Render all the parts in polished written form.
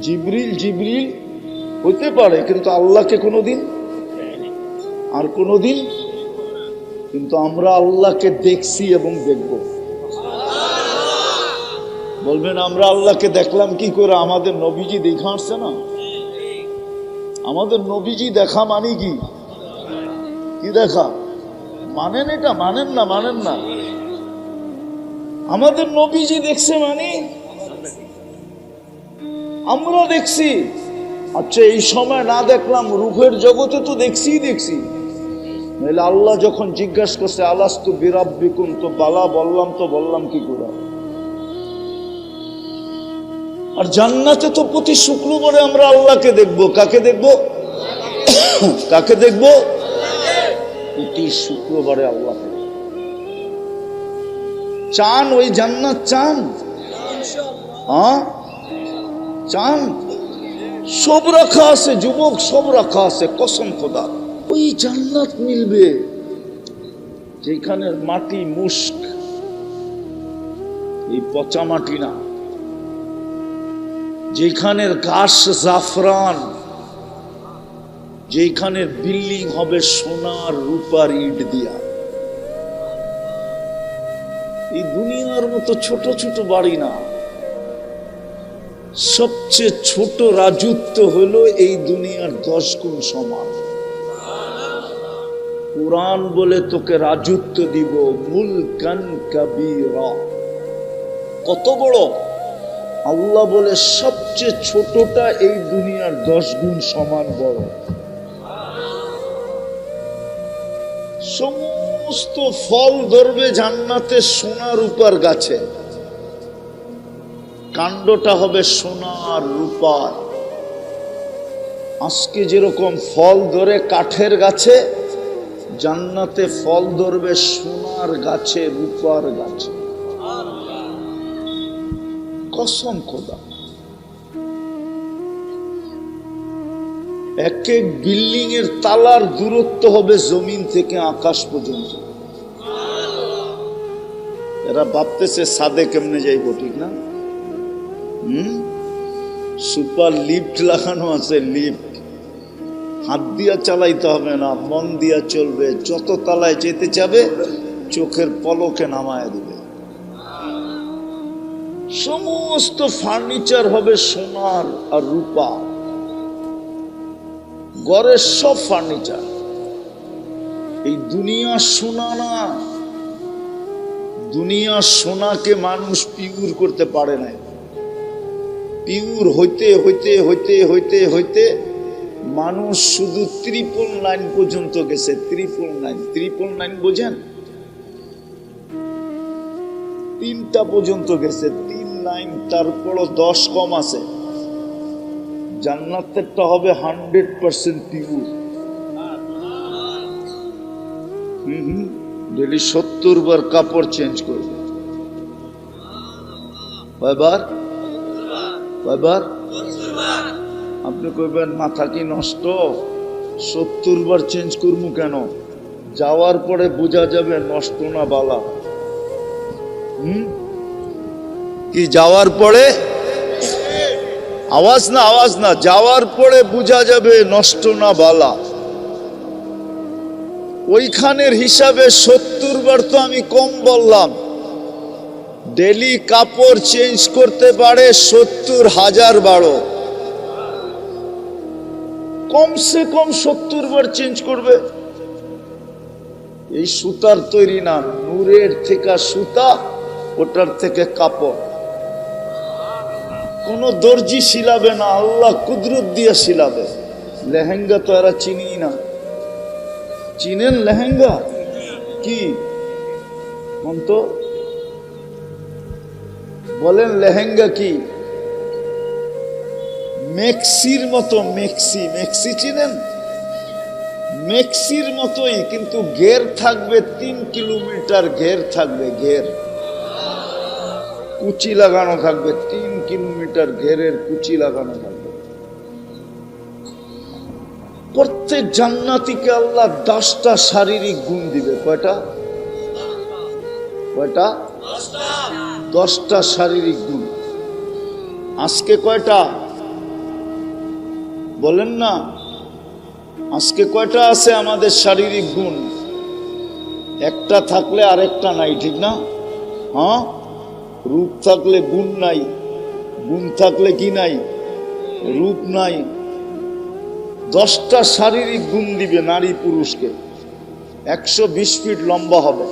জিবরিল জিবরিল হইতে পারে, কিন্তু আল্লাহকে কোনোদিন আর কোনোদিন। কিন্তু আমরা আল্লাহকে দেখছি এবং দেখব। বলবেন আমরা আল্লাহকে দেখলাম কি করে? আমাদের নবীজি দেখা আসছে না? আমাদের নবীজি দেখা মানে কি? কি দেখা মানেন? এটা মানেন না, মানেন না। আমাদের নবীজি দেখছে মানে আমরা দেখছি। আচ্ছা, এই সময় না দেখলাম, রূহের জগতে তো দেখছি। নাহলে আল্লাহ যখন জিজ্ঞাসা করছে আলাস্তু বিরাব্বিকুম, তো বালা বললাম, তো বললাম কি করে? আর জান্নাতে তো প্রতি শুক্রবারে আমরা আল্লাহকে দেখব। কাকে দেখব? কাকে দেখব? প্রতি শুক্রবারে আল্লাহকে। চান ওই জান্নাত? চান? হ্যাঁ চান? সব রাখা আছে যুবক, সব রাখা আছে, কসম খোদা। ওই জান্নাত মিলবে যেখানে মাটি মুস্ক, এই পচা মাটি না। যেখানের ঘাস জাফরান, যেখানের বিল্ডিং হবে সোনার রূপার ইট দিয়া। এই দুনিয়ার মতো ছোট ছোট বাড়ি না। সবচেয়ে ছোট রাজত্ব হলো এই দুনিয়ার 10 গুণ সমান। কুরআন বলে তোকে রাজত্ব দিব, মুলকান কাবীরা। কত বড়? আল্লাহ বলে সবচেয়ে ছোটটা এই দুনিয়ার 10 গুণ সমান বড়। সমস্ত ফল ধরবে জান্নাতে সোনার রূপার গাছে, কাণ্ডটা হবে সোনার রূপার। আজকে যেরকম ফল ধরে কাঠের গাছে, জান্নাতে ফল ধরবে সোনার গাছে, রূপার গাছে। কসম খোদা। এক এক বিল্ডিং এর তালার দূরত্ব হবে জমিন থেকে আকাশ পর্যন্ত। এরা ভাবতেছে ছাদে কেমনে যাইব, ঠিক না? সুপার লিফট লাগানো আছে, লিফট। হাত দিয়া চালাইতে হবে না, মন দিয়া চলবে। যত তলায় যেতে যাবে চোখের পলকে নামায় দিবে। সমস্ত ফার্নিচার হবে সোনার আর রূপা। ঘরের সব ফার্নিচার। এই দুনিয়া সোনা না। দুনিয়া সোনাকে মানুষ পিওর করতে পারে না। পিওর হইতে হইতে হইতে হইতে হইতে মানুষ শুধু 999 পর্যন্ত গেছে। 999 বোঝেন? 3টা পর্যন্ত গেছে। 39, তারপরও 10 কম আছে। জান্নাতেরটা হবে 100% পিওর। ডেলি 70 বার কাপড় চেঞ্জ করবে। কয়বার? আপনি কইবেন মাথা কি নষ্ট? 70 বার চেঞ্জ করবো কেন? যাওয়ার পরে বোঝা যাবে নষ্ট না বালা। কি যাওয়ার পরে? আওয়াজ না, যাওয়ার পরে বোঝা যাবে নষ্ট না বালা। ওইখানের হিসাবে 70 বার তো আমি কম বললাম। ডেলি কাপড় চেঞ্জ করতে পারে 70,000 বারো। কমসে কম 70 বার চেঞ্জ করবে। এই সুতার তৈরি না, নূরের থেকে সুতা, ওটার থেকে কাপড়। কোন দর্জি শিলাবে না, আল্লাহ কুদরত দিয়ে শিলাবে। লেহেঙ্গা তো এরা চিনি না। চিনেন লেহেঙ্গা কি? কোন তো বলেন লেহেঙ্গা কি? মেক্সির মতো। মেক্সি চিনেন? মেক্সির মতোই, কিন্তু ঘের থাকবে 3 কিলোমিটার। ঘের থাকবে, ঘের কুচি লাগানো থাকবে। 3 কিলোমিটার ঘেরের কুচি লাগানো থাকবে। প্রত্যেক জান্নাতীকে আল্লাহ 10টা শারীরিক গুণ দিবে। কয়টা? 10টা শারীরিক গুণ। আজকে কয়টা? বলেন না, আজকে কয়টা আছে আমাদের শারীরিক গুণ? একটা থাকলে আরেকটা নাই, ঠিক না? হ্যাঁ, রূপ থাকলে গুণ নাই, গুণ থাকলে কি নাই? রূপ নাই। 10টা শারীরিক গুণ দিবে নারী পুরুষকে, 120 ফিট লম্বা হবে।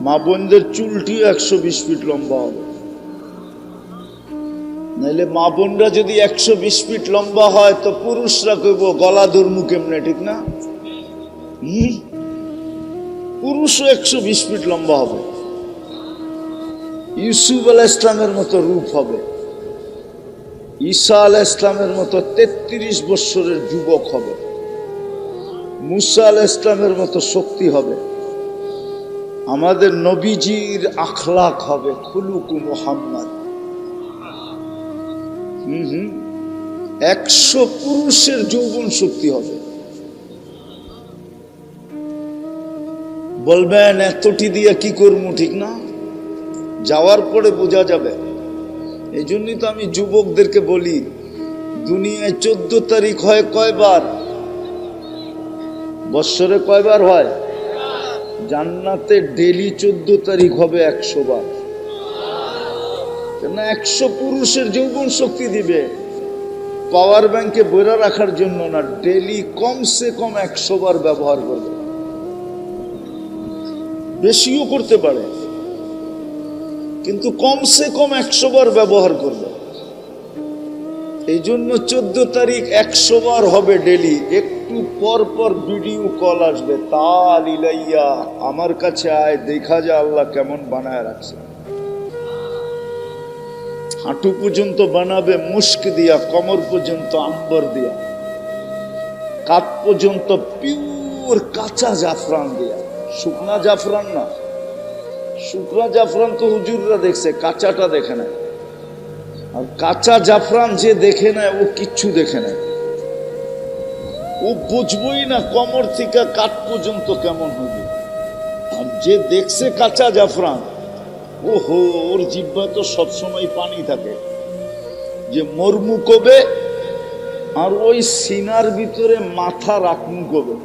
মা বোনদের চুলটিও 120 ফিট লম্বা হবে। নাইলে মা বোনরা যদি 120 ফিট লম্বা হয় তো পুরুষরা কইব গলা ধর্মু কেমনে, ঠিক না? পুরুষও 120 ফিট লম্বা হবে। ইউসুফ আলাইহিস ইসলামের মতো রূপ হবে। ঈসা আলাইহিস ইসলামের মতো 33 বৎসরের যুবক হবে। মুসা আলাইহিস ইসলামের মতো শক্তি হবে। আমাদের নবীজির আখলাক হবে খুলুকু মুহাম্মদ। 100 পুরুষের যৌবন শক্তি হবে। বলবেন এতটি দিয়ে কি করবো, ঠিক না? যাওয়ার পরে বোঝা যাবে। এই জন্যই তো আমি যুবকদেরকে বলি, দুনিয়ায় 14 তারিখ হয় কয়বার? বৎসরে কয়বার হয়? জান্নাতে ডেলি 14 তারিখ হবে 100 বার। কেন? 100 পুরুষের যৌবন শক্তি দিবে। পাওয়ার ব্যাংকে বইরা রাখার জন্য না, ডেলি কমসে কম 100 বার ব্যবহার করবে। বেশিও করতে পারে, কিন্তু কমসে কম 100 বার ব্যবহার করবে। এই জন্য 14 তারিখ 100 বার হবে ডেলি। একটু পর পর ভিডিও কল আসবে, তাল ইলাইয়া, আমার কাছে আয়, দেখা যা আল্লাহ কেমন বানায় রাখছে। হাঁটু পর্যন্ত বানাবে মুস্ক দিয়া, কমর পর্যন্ত আম্বর দিয়া, কাপ পর্যন্ত পিওর কাঁচা জাফরান দিয়া। শুকনা জাফরান না, শুকনা জাফরান তো হুজুররা দেখছে, কাঁচাটা দেখে নেয়। আর কাঁচা জাফরান যে দেখে নেয় ও কিচ্ছু দেখে নেয়, ও বুঝবই না কমর থেকে কাঠ পর্যন্ত কেমন হবে। আর যে দেখছে কাঁচা জাফরান, ওহো, ওর জিহ্বায় তো সবসময় পানি থাকে, যে মরমু কবে আর ওই সিনার ভিতরে মাথা রাখমু কবে।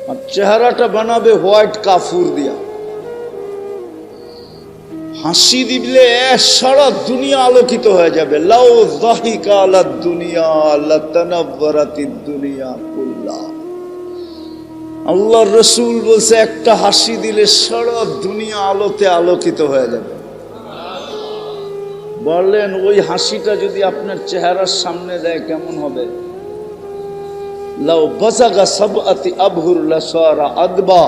আর চেহারাটা বানাবে হোয়াইট কাফুর দিয়া। হাসি দিলে সারা দুনিয়া আলোকিত হয়ে যাবে। লাউ যাহিকা আলাদ দুনিয়া লাতানাওয়ারাতিদ দুনিয়া কুল্লা। আল্লাহর রাসূল বলছে, একটা হাসি দিলে সারা দুনিয়া আলোতে আলোকিত হয়ে যাবে। বললেন ওই হাসিটা যদি আপনার চেহারার সামনে দেয় কেমন হবে? লাউ বাযাগা সাবআতি আবহুর লাসারা আদবা।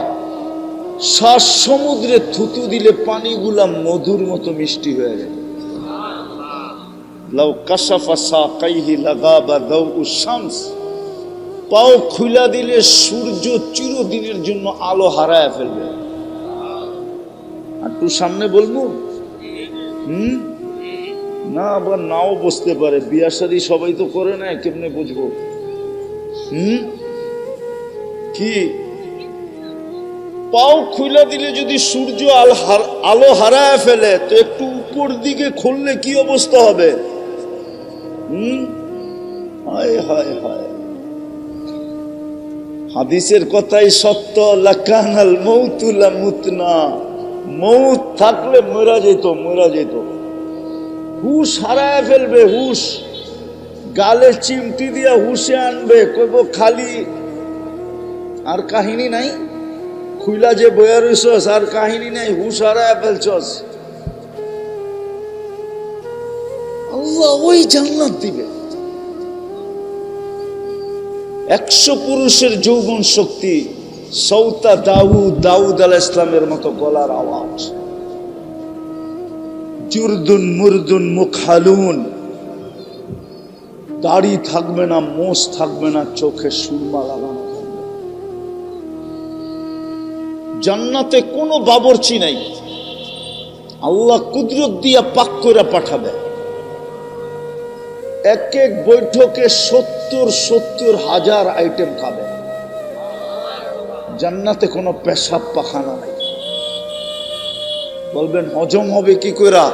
7 সমুদ্রে থুতু দিলে পানিগুলা মধুর মতো মিষ্টি হয়ে যাবে। লাউ কাশাফা সাকাইহি লাগাবা দাউ শামস। পাও খুলা দিলে সূর্য চিরদিনের জন্য আলো হারায় ফেলবে। আর তুই সামনে বলবো না, আবার নাও বুঝতে পারে। বিয়া শাদী সবাই তো করে না, কেমনে বুঝবো? কি পাও খুলে দিলে যদি সূর্য আলো হারায় ফেলে, তো একটু উপর দিকে খুললে কি অবস্থা হবে? হায় হায় হায়, হাদিসের কথাই সত্য। লাকানাল মাউতু লামুতনা। মৌত থাকলে মরা যেত, মরা যেত। হুশ হারায় ফেলবে, হুশ। গালে চিমটি দিয়া হুশে আনবে, কইব খালি। আর কাহিনী নাই, খুইলা যে বয়া রইছস, আর কাহিনী নাই, হুশ হারায় ফেলছস। আল্লাহ ওই জান্নাত দিবে। 100 পুরুষের যৌবন শক্তি। সৌতা দাউদ আলাইহিস সালামের মতো গলার আওয়াজ। জুরদুন মুরদুন মুখালুন। দাড়ি থাকবে না, মোষ থাকবে না, চোখে সুরমা লাগানো থাকবে। জান্নাতে কোনো বাবরচি নাই, আল্লাহ কুদরত দিয়া পাক করে পাঠাবে। এক এক বৈঠকে 70 হাজার আইটেম খাবে। জান্নাতে কোনো পেশাব পাখানা নাই। বলবেন হজম হবে কি কইরা?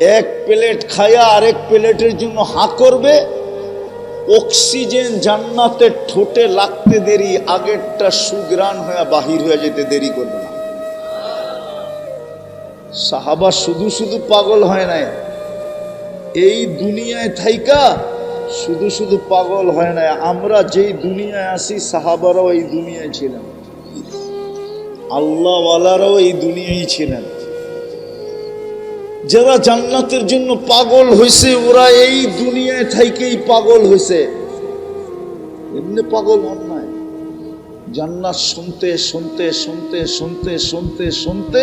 এক প্লেট খায়া আরেক প্লেটের জন্য হাঁ করবে, অক্সিজেন জান্নাতের ঠোঁটে লাগতে দেরি, আগেরটা সুগ্রাণ হয়ে বাহির হয়ে যেতে দেরি করবে না। সাহাবা শুধু শুধু পাগল হয় নাই, এই দুনিয়ায় থাইকা শুধু শুধু পাগল হয় নাই। আমরা যেই দুনিয়ায় আসি সাহাবারাও এই দুনিয়ায় ছিলেন, আল্লাহওয়ালারাও এই দুনিয়ায় ছিলেন। যারা জান্নাতের জন্য পাগল হয়েছে ওরা এই দুনিয়ায় থাইকেই পাগল হয়েছে, এমনি পাগল হন নাই। জান্নাত শুনতে শুনতে শুনতে শুনতে শুনতে শুনতে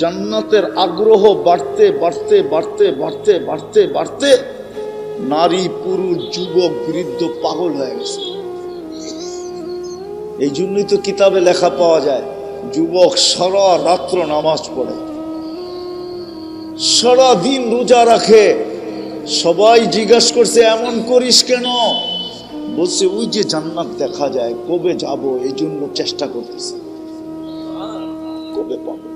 জান্নাতের আগ্রহ বাড়তে বাড়তে বাড়তে বাড়তে বাড়তে বাড়তে নারী পুরুষ যুবক বৃদ্ধ পাগল হয়ে গেছে। এই জন্যই তো কিতাবে লেখা পাওয়া যায়, যুবক সারা রাত্র নামাজ পড়ে, সারা দিন রোজা রাখে। সবাই জিজ্ঞাসা করছে এমন করিস কেন? বলছে ওই যে জান্নাত দেখা যায়, কবে যাব এই জন্য চেষ্টা করতেছে, কবে পাবো।